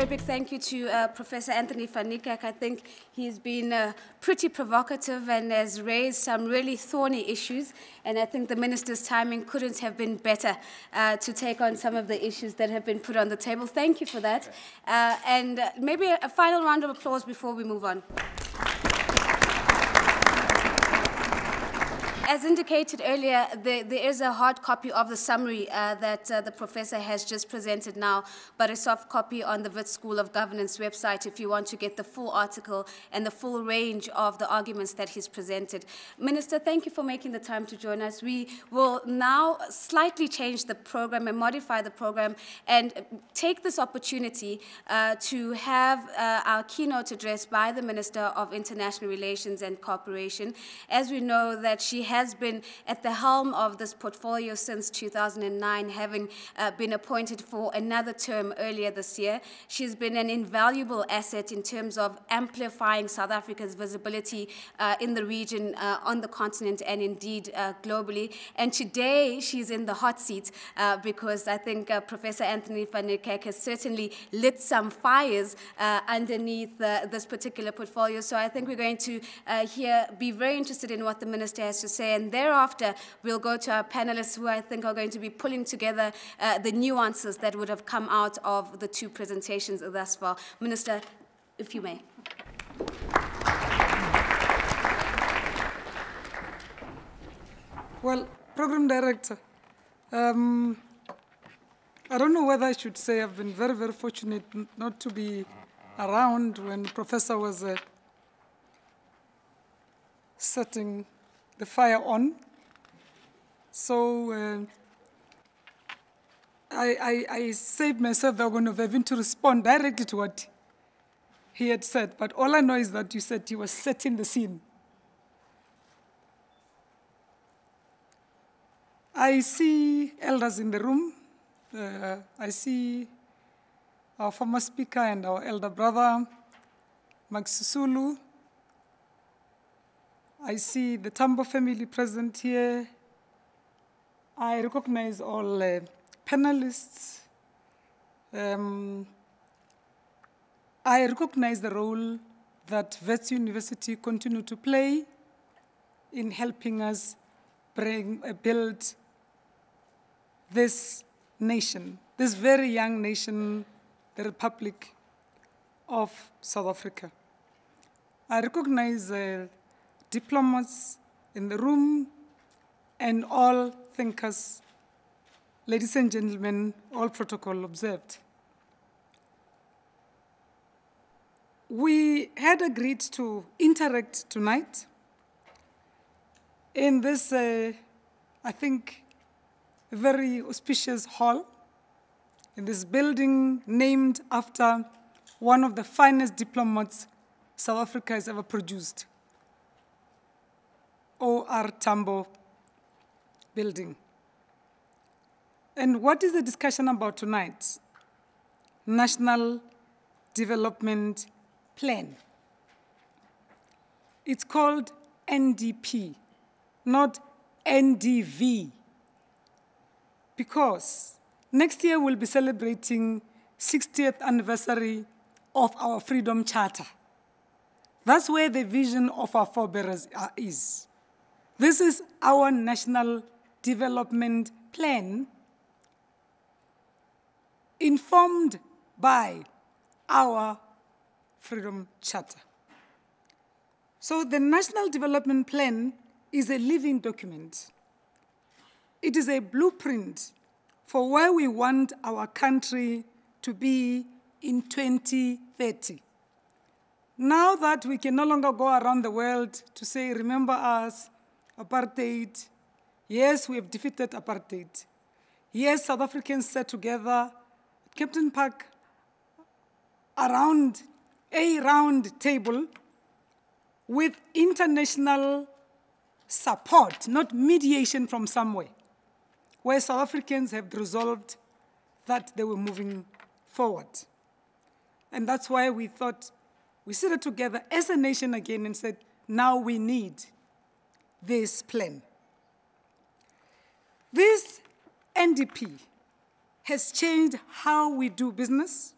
very big thank you to Professor Anthony van Niekerk. I think he's been pretty provocative and has raised some really thorny issues. And I think the Minister's timing couldn't have been better to take on some of the issues that have been put on the table. Thank you for that. And maybe a final round of applause before we move on. As indicated earlier, there is a hard copy of the summary that the professor has just presented now, but a soft copy on the Wits School of Governance website if you want to get the full article and the full range of the arguments that he's presented. Minister, thank you for making the time to join us. We will now slightly change the program and modify the program and take this opportunity to have our keynote address by the Minister of International Relations and Cooperation. As we know that she has been at the helm of this portfolio since 2009, having been appointed for another term earlier this year. She's been an invaluable asset in terms of amplifying South Africa's visibility in the region, on the continent, and indeed globally. And today she's in the hot seat because I think Professor Anthony van Niekerk has certainly lit some fires underneath this particular portfolio. So I think we're going to be very interested in what the Minister has to say. And thereafter, we'll go to our panelists who I think are going to be pulling together the nuances that would have come out of the two presentations thus far. Minister, if you may. Well, Program Director, I don't know whether I should say I've been very, very fortunate not to be around when the professor was setting the fire on. So I saved myself that I'm going to have to respond directly to what he had said. But all I know is that you said he was setting the scene. I see elders in the room. I see our former speaker and our elder brother, Max Sisulu. I see the Tambo family present here. I recognize all panelists. I recognize the role that Wits University continue to play in helping us build this nation, this very young nation, the Republic of South Africa. I recognize diplomats in the room and all thinkers. Ladies and gentlemen, all protocol observed. We had agreed to interact tonight in this, I think, very auspicious hall, in this building named after one of the finest diplomats South Africa has ever produced. O.R. Tambo building. And what is the discussion about tonight? National Development Plan. It's called NDP, not NDV, because next year we'll be celebrating 60th anniversary of our Freedom Charter. That's where the vision of our forebearers is. This is our National Development Plan, informed by our Freedom Charter. So the National Development Plan is a living document. It is a blueprint for where we want our country to be in 2030. Now that we can no longer go around the world to say, remember us, apartheid. Yes, we have defeated apartheid. Yes, South Africans sat together at Captain Park around a round table with international support, not mediation from somewhere, where South Africans have resolved that they were moving forward. And that's why we thought we sit together as a nation again and said, now we need this plan. This NDP has changed how we do business.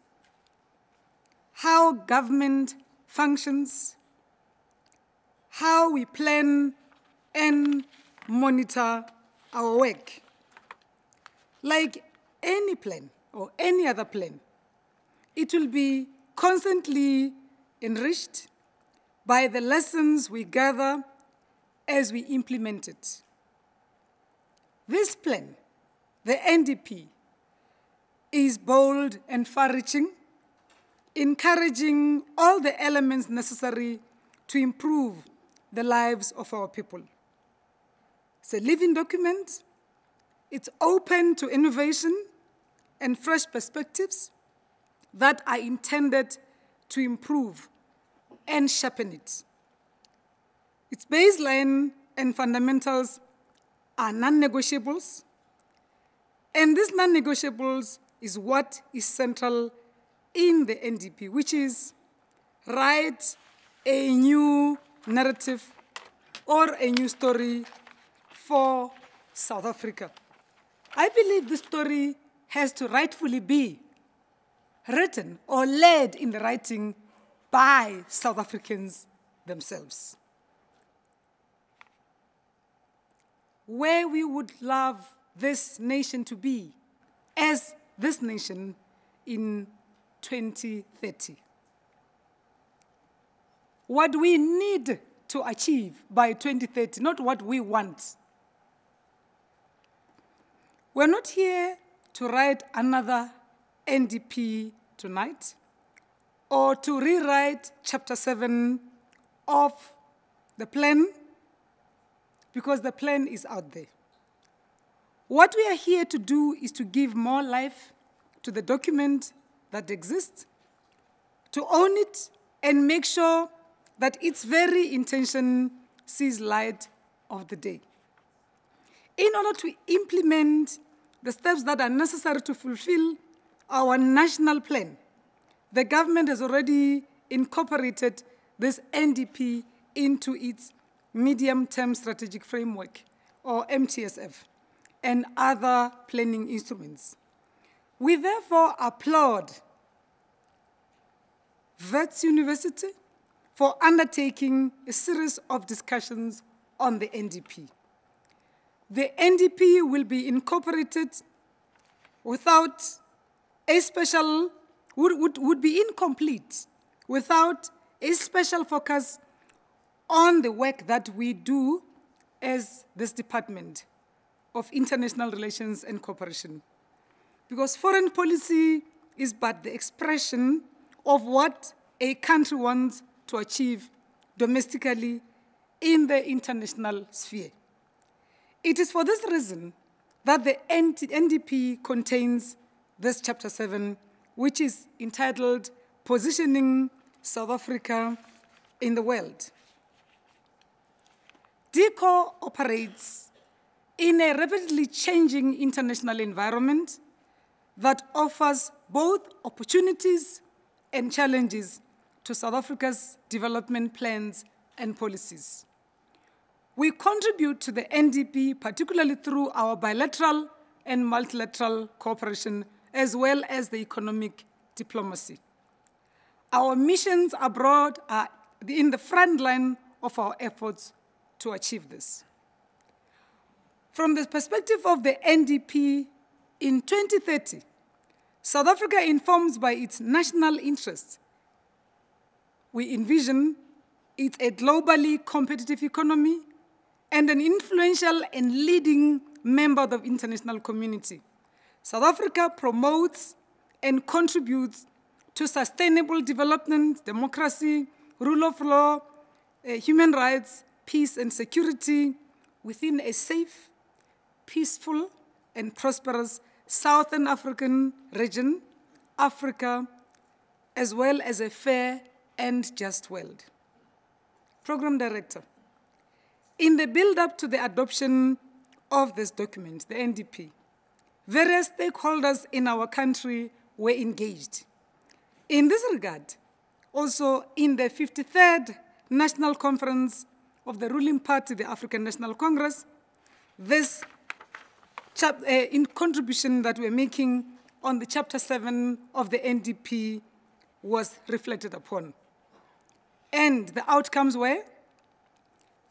how government functions, how we plan and monitor our work. Like any plan or any other plan, it will be constantly enriched by the lessons we gather as we implement it. This plan, the NDP, is bold and far-reaching, encouraging all the elements necessary to improve the lives of our people. It's a living document. It's open to innovation and fresh perspectives that are intended to improve and sharpen it. Its baseline and fundamentals are non-negotiables, and these non-negotiables is what is central in the NDP, which is write a new narrative or a new story for South Africa. I believe this story has to rightfully be written or led in the writing by South Africans themselves. Where we would love this nation to be as this nation in 2030. What we need to achieve by 2030, not what we want. We're not here to write another NDP tonight or to rewrite Chapter 7 of the plan, because the plan is out there. What we are here to do is to give more life to the document that exists, to own it and make sure that its very intention sees light of the day. In order to implement the steps that are necessary to fulfill our national plan, the government has already incorporated this NDP into its medium-term strategic framework, or MTSF, and other planning instruments. We therefore applaud Wits University for undertaking a series of discussions on the NDP. The NDP will be incorporated without a special, would be incomplete without a special focus on the work that we do as this Department of International Relations and Cooperation. Because foreign policy is but the expression of what a country wants to achieve domestically in the international sphere. It is for this reason that the NDP contains this Chapter 7, which is entitled Positioning South Africa in the World. DICO operates in a rapidly changing international environment that offers both opportunities and challenges to South Africa's development plans and policies. We contribute to the NDP, particularly through our bilateral and multilateral cooperation, as well as the economic diplomacy. Our missions abroad are in the front line of our efforts to achieve this. From the perspective of the NDP, in 2030, South Africa, informed by its national interests, we envision it a globally competitive economy and an influential and leading member of the international community. South Africa promotes and contributes to sustainable development, democracy, rule of law, human rights, peace and security within a safe, peaceful, and prosperous Southern African region, Africa, as well as a fair and just world. Program Director, in the build-up to the adoption of this document, the NDP, various stakeholders in our country were engaged. In this regard, also in the 53rd National Conference of the ruling party, the African National Congress, this in contribution that we're making on the Chapter 7 of the NDP was reflected upon. And the outcomes were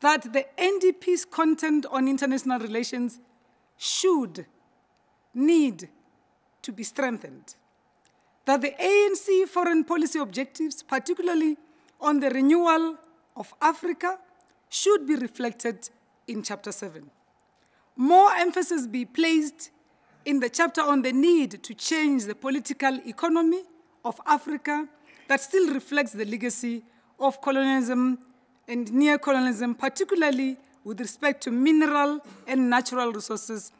that the NDP's content on international relations need to be strengthened, that the ANC foreign policy objectives, particularly on the renewal of Africa, should be reflected in Chapter 7. More emphasis be placed in the chapter on the need to change the political economy of Africa that still reflects the legacy of colonialism and neo-colonialism, particularly with respect to mineral and natural resources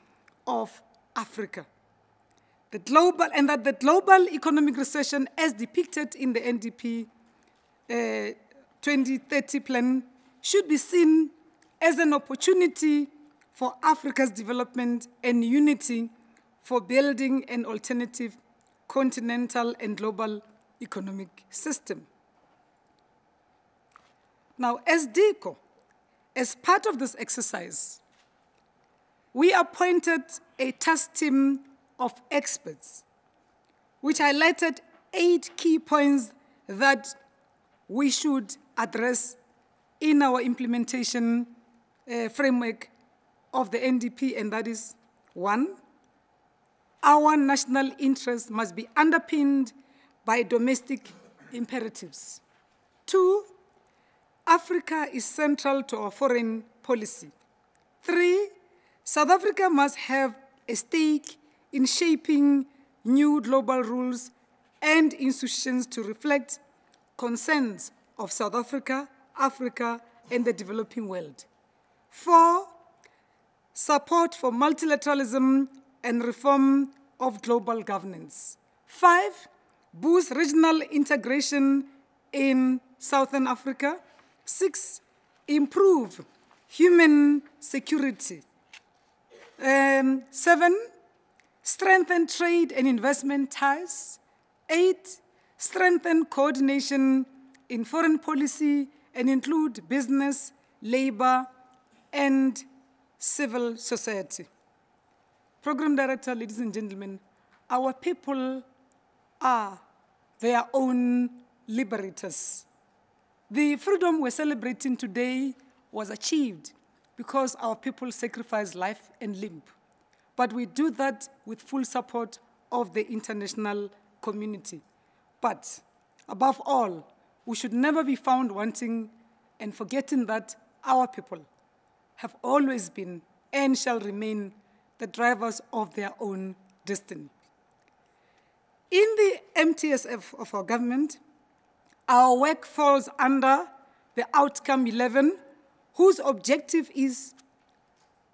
of Africa. The global economic recession, as depicted in the NDP 2030 plan, should be seen as an opportunity for Africa's development and unity for building an alternative continental and global economic system. Now, as DECO, as part of this exercise, we appointed a task team of experts, which highlighted 8 key points that we should address in our implementation framework of the NDP, and that is: 1, our national interests must be underpinned by domestic imperatives. 2, Africa is central to our foreign policy. 3, South Africa must have a stake in shaping new global rules and institutions to reflect concerns of South Africa, Africa, and the developing world. 4, support for multilateralism and reform of global governance. 5, boost regional integration in Southern Africa. 6, improve human security. 7, strengthen trade and investment ties. 8, strengthen coordination in foreign policy and include business, labor, and civil society. Program Director, ladies and gentlemen, our people are their own liberators. The freedom we're celebrating today was achieved because our people sacrificed life and limb. But we do that with full support of the international community. But above all, we should never be found wanting and forgetting that our people have always been and shall remain the drivers of their own destiny. In the MTSF of our government, our work falls under the Outcome 11, whose objective is,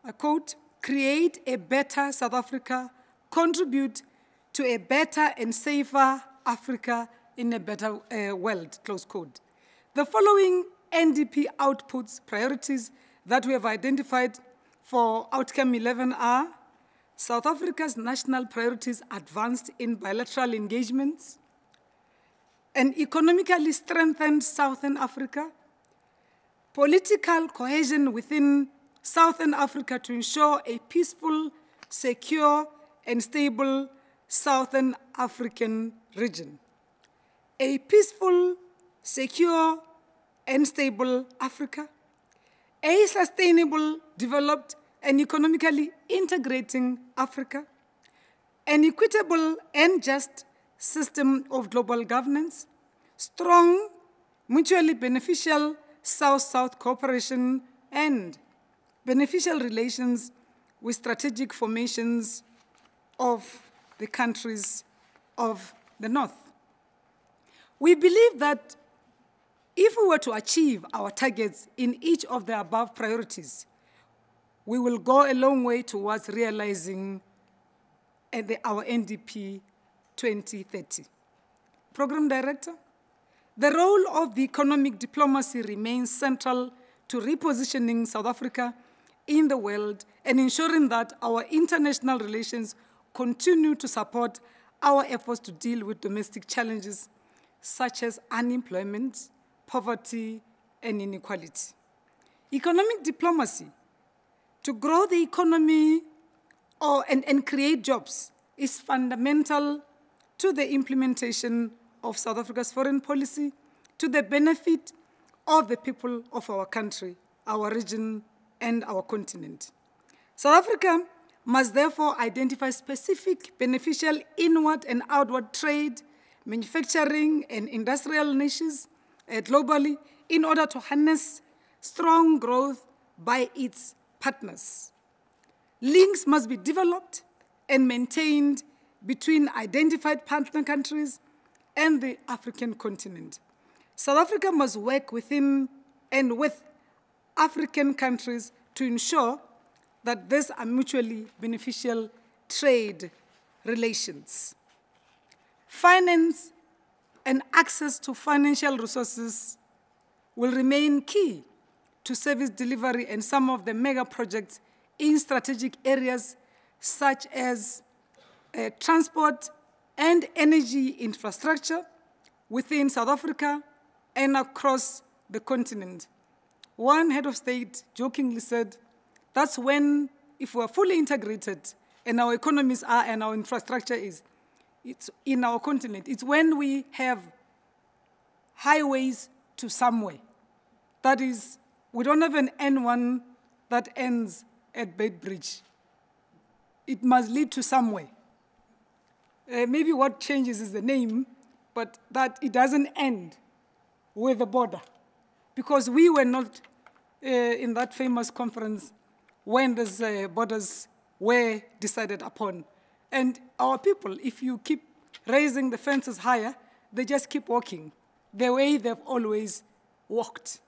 I quote, create a better South Africa, contribute to a better and safer Africa in a better world, close quote. The following NDP outputs, priorities that we have identified for Outcome 11 are: South Africa's national priorities advanced in bilateral engagements, an economically strengthened Southern Africa, political cohesion within Southern Africa to ensure a peaceful, secure, and stable Southern African region. A peaceful, secure, and stable Africa. A sustainable, developed, and economically integrating Africa. An equitable and just system of global governance. Strong, mutually beneficial South-South cooperation, and beneficial relations with strategic formations of the countries of the North. We believe that if we were to achieve our targets in each of the above priorities, we will go a long way towards realizing our NDP 2030. Program Director, the role of the economic diplomacy remains central to repositioning South Africa in the world and ensuring that our international relations continue to support our efforts to deal with domestic challenges such as unemployment, poverty, and inequality. Economic diplomacy, to grow the economy and create jobs, is fundamental to the implementation of South Africa's foreign policy to the benefit of the people of our country, our region, and our continent. South Africa must therefore identify specific beneficial inward and outward trade, manufacturing, and industrial niches globally in order to harness strong growth by its partners. Links must be developed and maintained between identified partner countries and the African continent. South Africa must work within and with African countries to ensure that these are mutually beneficial trade relations. Finance and access to financial resources will remain key to service delivery and some of the mega projects in strategic areas such as transport and energy infrastructure within South Africa and across the continent. One head of state jokingly said, that's when, if we're fully integrated and our economies are and our infrastructure is, it's in our continent, it's when we have highways to somewhere. That is, we don't have an N1 that ends at Beitbridge. It must lead to somewhere. Maybe what changes is the name, but that it doesn't end with the border. Because we were not in that famous conference when these borders were decided upon. And our people, if you keep raising the fences higher, they just keep walking the way they've always walked.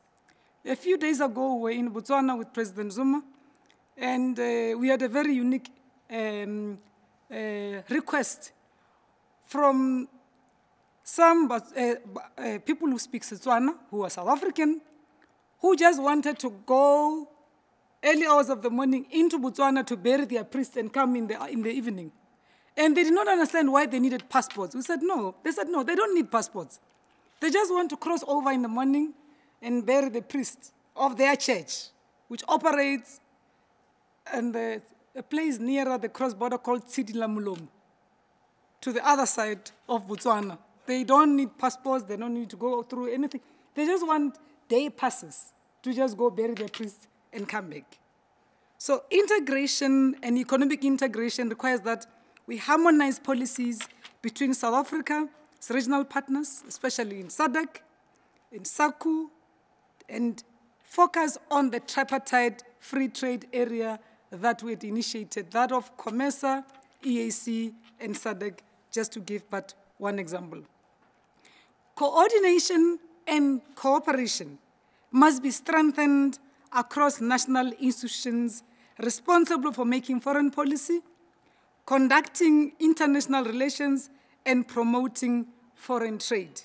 A few days ago, we were in Botswana with President Zuma, and we had a very unique request from some people who speak Setswana, who are South African, who just wanted to go early hours of the morning into Botswana to bury their priest and come in the evening. And they did not understand why they needed passports. We said no. They said no, they don't need passports. They just want to cross over in the morning and bury the priest of their church, which operates in a place nearer the cross-border called Tsidila-Mulomo, to the other side of Botswana. They don't need passports. They don't need to go through anything. They just want day passes to just go bury their priest and come back. So integration and economic integration requires that we harmonize policies between South Africa's regional partners, especially in SADC, in SACU, and focus on the tripartite free trade area that we had initiated, that of COMESA, EAC, and SADC, just to give but one example. Coordination and cooperation must be strengthened across national institutions responsible for making foreign policy, conducting international relations, and promoting foreign trade.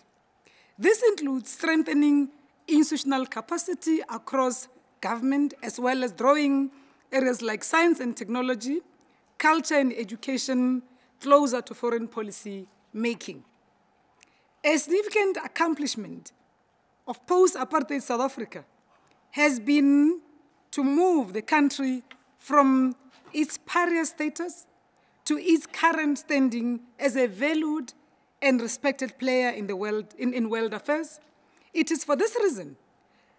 This includes strengthening institutional capacity across government, as well as drawing areas like science and technology, culture and education closer to foreign policy making. A significant accomplishment of post-apartheid South Africa has been to move the country from its pariah status to its current standing as a valued and respected player in the world, in world affairs. It is for this reason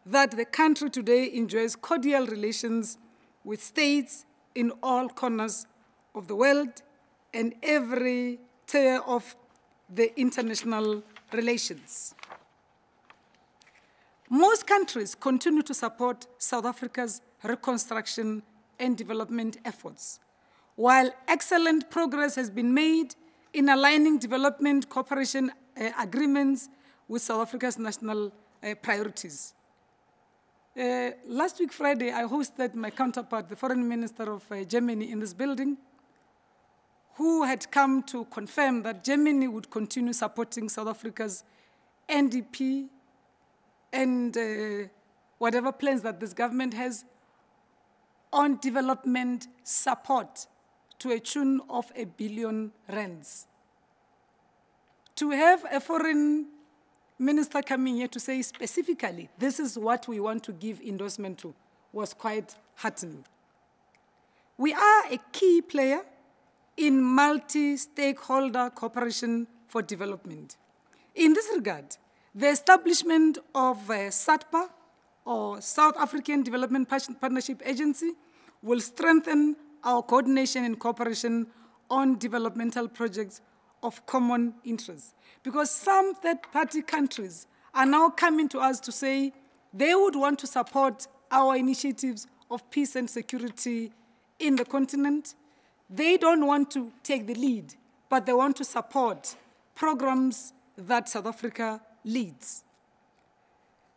that the country today enjoys cordial relations with states in all corners of the world and every tier of the international relations. Most countries continue to support South Africa's reconstruction and development efforts, while excellent progress has been made in aligning development cooperation agreements with South Africa's national priorities. Last week, Friday, I hosted my counterpart, the Foreign Minister of Germany, in this building, who had come to confirm that Germany would continue supporting South Africa's NDP and whatever plans that this government has on development support to a tune of R1 billion. To have a foreign minister coming here to say specifically, this is what we want to give endorsement to, was quite heartening. We are a key player in multi-stakeholder cooperation for development. In this regard, the establishment of SATPA, or South African Development Partnership Agency, will strengthen our coordination and cooperation on developmental projects of common interest. Because some third-party countries are now coming to us to say they would want to support our initiatives of peace and security in the continent. They don't want to take the lead, but they want to support programs that South Africa leads.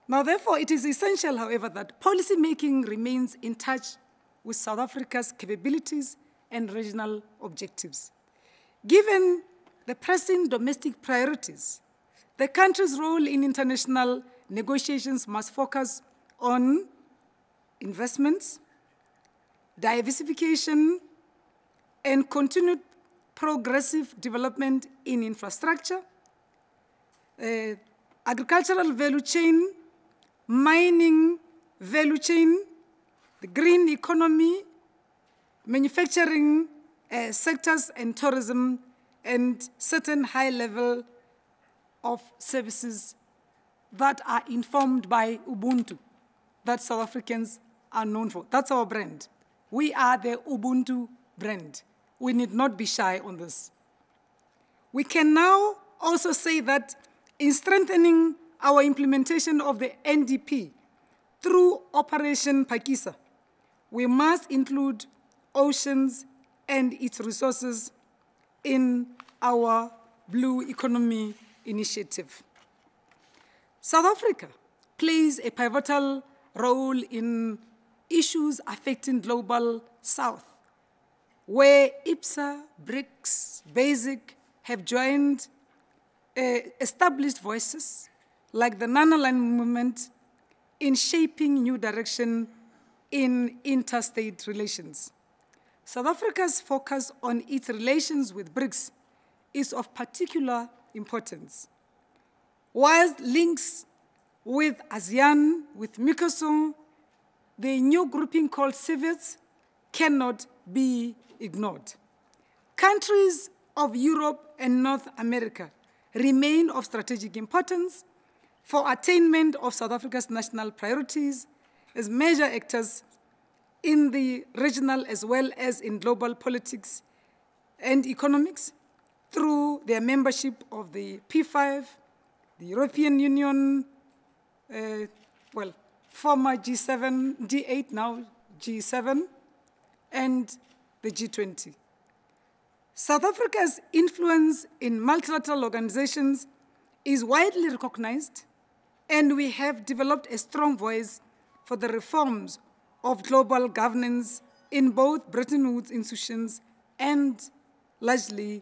Now, therefore, it is essential, however, that policymaking remains in touch with South Africa's capabilities and regional objectives. Given the pressing domestic priorities, the country's role in international negotiations must focus on investments, diversification, and continued progressive development in infrastructure, agricultural value chain, mining value chain, the green economy, manufacturing sectors, and tourism, and certain high level of services that are informed by Ubuntu, that South Africans are known for. That's our brand. We are the Ubuntu brand. We need not be shy on this. We can now also say that in strengthening our implementation of the NDP through Operation Phakisa, we must include oceans and its resources in our Blue Economy initiative. South Africa plays a pivotal role in issues affecting Global South, where IPSA, BRICS, BASIC have joined established voices like the non-aligned movement in shaping new direction in interstate relations. South Africa's focus on its relations with BRICS is of particular importance. Whilst links with ASEAN, with Mercosur, the new grouping called CIVETS, cannot be ignored. Countries of Europe and North America remain of strategic importance for attainment of South Africa's national priorities as major actors in the regional as well as in global politics and economics through their membership of the P5, the European Union, former G7, G8, now G7, and the G20. South Africa's influence in multilateral organizations is widely recognized, and we have developed a strong voice for the reforms of global governance in both Bretton Woods institutions and largely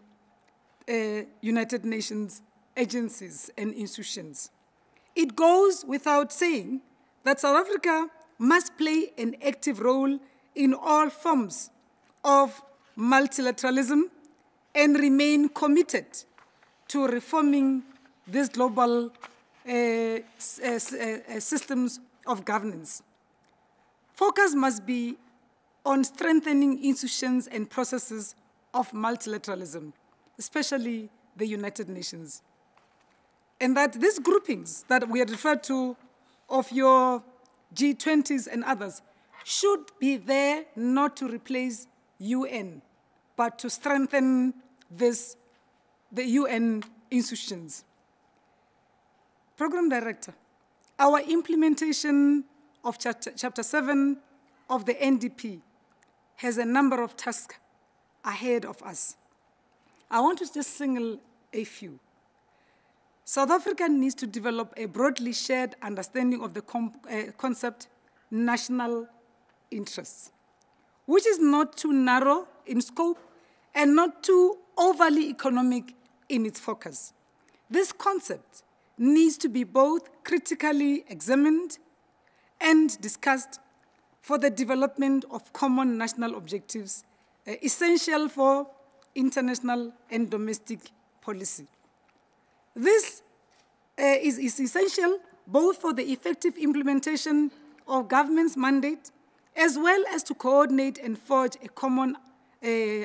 United Nations agencies and institutions. It goes without saying that South Africa must play an active role in all forms of multilateralism and remain committed to reforming these global systems of governance. Focus must be on strengthening institutions and processes of multilateralism, especially the United Nations. And that these groupings that we had referred to of your G20s and others should be there not to replace UN, but to strengthen the UN institutions. Program Director, our implementation of Chapter 7 of the NDP has a number of tasks ahead of us. I want to just single a few. South Africa needs to develop a broadly shared understanding of the concept national interests, which is not too narrow in scope and not too overly economic in its focus. This concept needs to be both critically examined and discussed for the development of common national objectives essential for international and domestic policy. This is essential both for the effective implementation of government's mandate as well as to coordinate and forge a common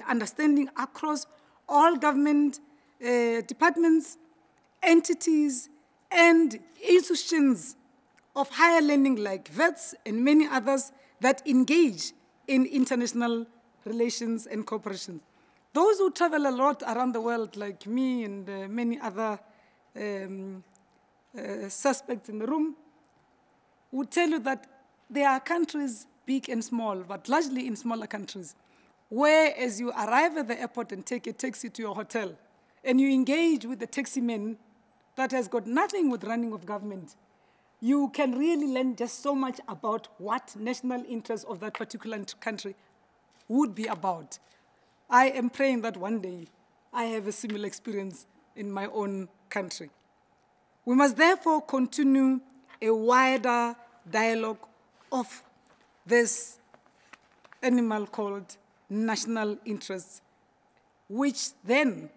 understanding across all government departments entities, and institutions of higher learning like VETs and many others that engage in international relations and cooperation. Those who travel a lot around the world, like me and many other suspects in the room, would tell you that there are countries, big and small, but largely in smaller countries, where as you arrive at the airport and take a taxi to your hotel, and you engage with the taxi man that has got nothing with running of government, you can really learn just so much about what national interest of that particular country would be about. I am praying that one day I have a similar experience in my own country. We must therefore continue a wider dialogue of this animal called national interests, which then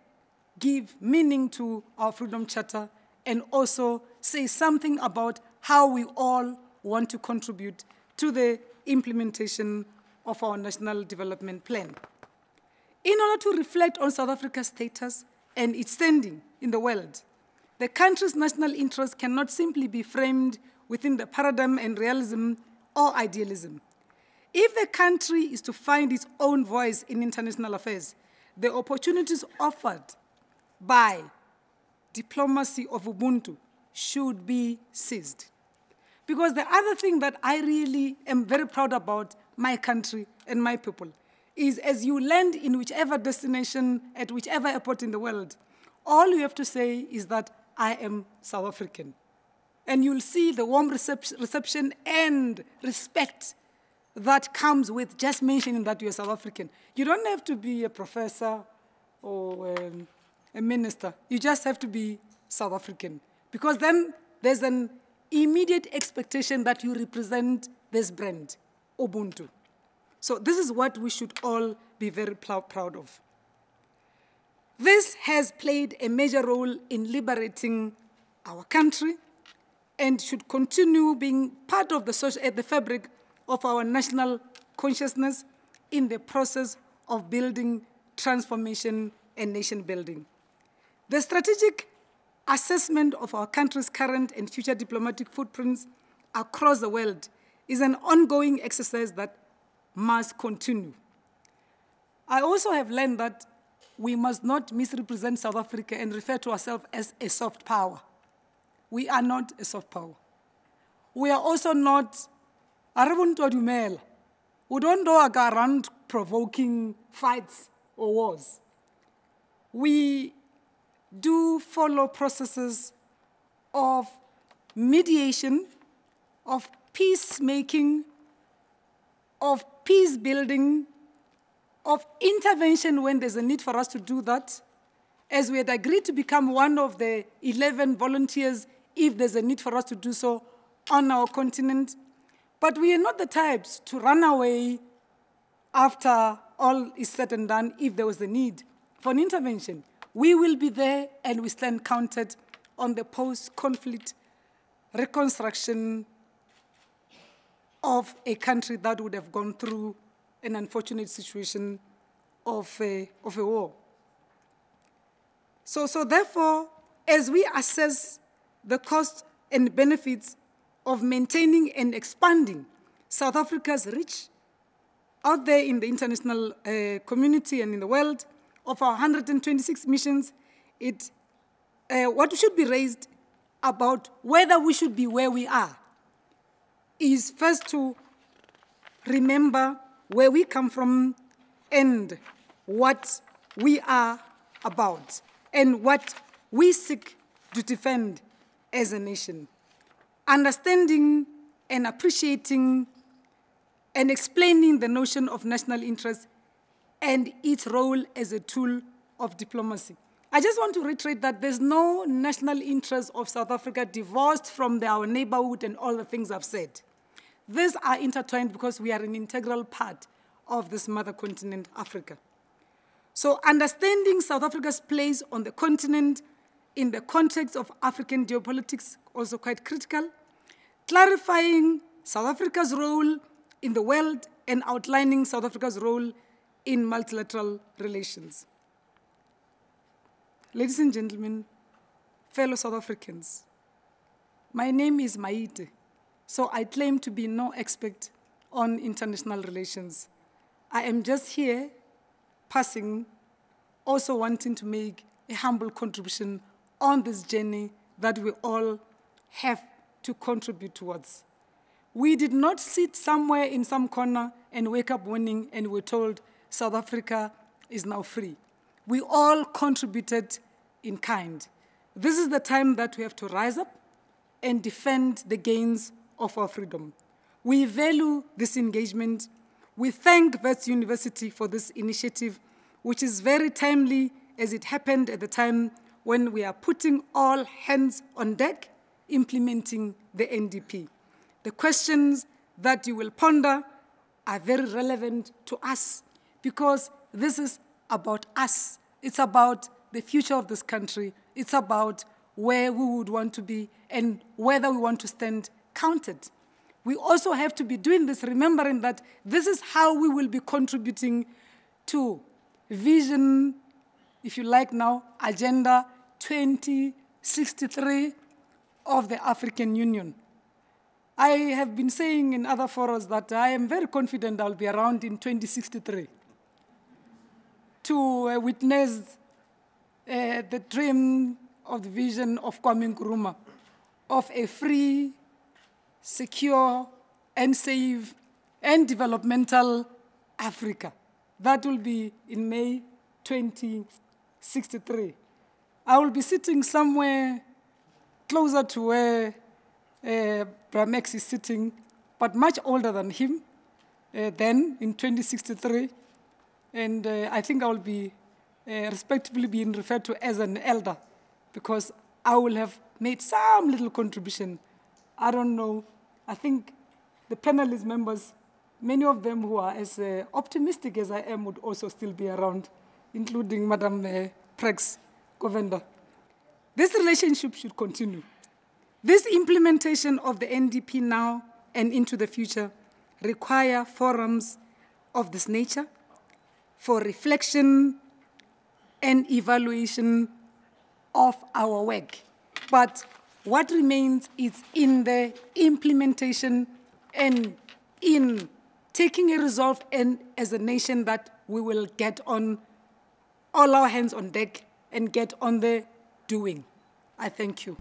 give meaning to our Freedom Charter and also say something about how we all want to contribute to the implementation of our National Development Plan. In order to reflect on South Africa's status and its standing in the world, the country's national interests cannot simply be framed within the paradigm and realism or idealism. If the country is to find its own voice in international affairs, the opportunities offered by diplomacy of Ubuntu should be seized. Because the other thing that I really am very proud about my country and my people is as you land in whichever destination, at whichever airport in the world, all you have to say is that I am South African. And you'll see the warm reception and respect that comes with just mentioning that you're South African. You don't have to be a professor or a minister. You just have to be South African. Because then there's an immediate expectation that you represent this brand, Ubuntu. So this is what we should all be very proud of. This has played a major role in liberating our country and should continue being part of the fabric of our national consciousness in the process of building transformation and nation building. The strategic assessment of our country's current and future diplomatic footprints across the world is an ongoing exercise that must continue. I also have learned that we must not misrepresent South Africa and refer to ourselves as a soft power. We are not a soft power. We are also not we don't go around provoking fights or wars. We do follow processes of mediation, of peacemaking, of peace building, of intervention when there's a need for us to do that, as we had agreed to become one of the 11 volunteers if there's a need for us to do so on our continent. But we are not the types to run away after all is said and done if there was a need for an intervention. We will be there and we stand counted on the post-conflict reconstruction of a country that would have gone through an unfortunate situation of a war. So therefore, as we assess the costs and benefits of maintaining and expanding South Africa's reach out there in the international community and in the world, of our 126 missions, what should be raised about whether we should be where we are is first to remember where we come from and what we are about and what we seek to defend as a nation. Understanding and appreciating and explaining the notion of national interest and its role as a tool of diplomacy. I just want to reiterate that there's no national interest of South Africa divorced from our neighborhood and all the things I've said. These are intertwined because we are an integral part of this mother continent, Africa. So understanding South Africa's place on the continent in the context of African geopolitics also quite critical, clarifying South Africa's role in the world and outlining South Africa's role in multilateral relations. Ladies and gentlemen, fellow South Africans. My name is Maite, so I claim to be no expert on international relations. I am just here, passing, also wanting to make a humble contribution on this journey that we all have to contribute towards. We did not sit somewhere in some corner and wake up one morning and we're told South Africa is now free. We all contributed in kind. This is the time that we have to rise up and defend the gains of our freedom. We value this engagement. We thank Wits University for this initiative, which is very timely as it happened at the time when we are putting all hands on deck, implementing the NDP. The questions that you will ponder are very relevant to us because this is about us. It's about the future of this country. It's about where we would want to be and whether we want to stand counted. We also have to be doing this, remembering that this is how we will be contributing to vision, if you like now, Agenda 2063 of the African Union. I have been saying in other forums that I am very confident I'll be around in 2063 to witness the dream of the vision of Kwame Nkrumah of a free, secure, and safe, and developmental Africa. That will be in May 2063. I will be sitting somewhere closer to where Bramex is sitting, but much older than him, then in 2063. And I think I will be respectively being referred to as an elder because I will have made some little contribution. I don't know. I think the panelist members, many of them who are as optimistic as I am, would also still be around, including Madam Prex Govender. This relationship should continue. This implementation of the NDP now and into the future require forums of this nature for reflection and evaluation of our work. But what remains is in the implementation and in taking a resolve and as a nation that we will get on all our hands on deck and get on the doing. I thank you.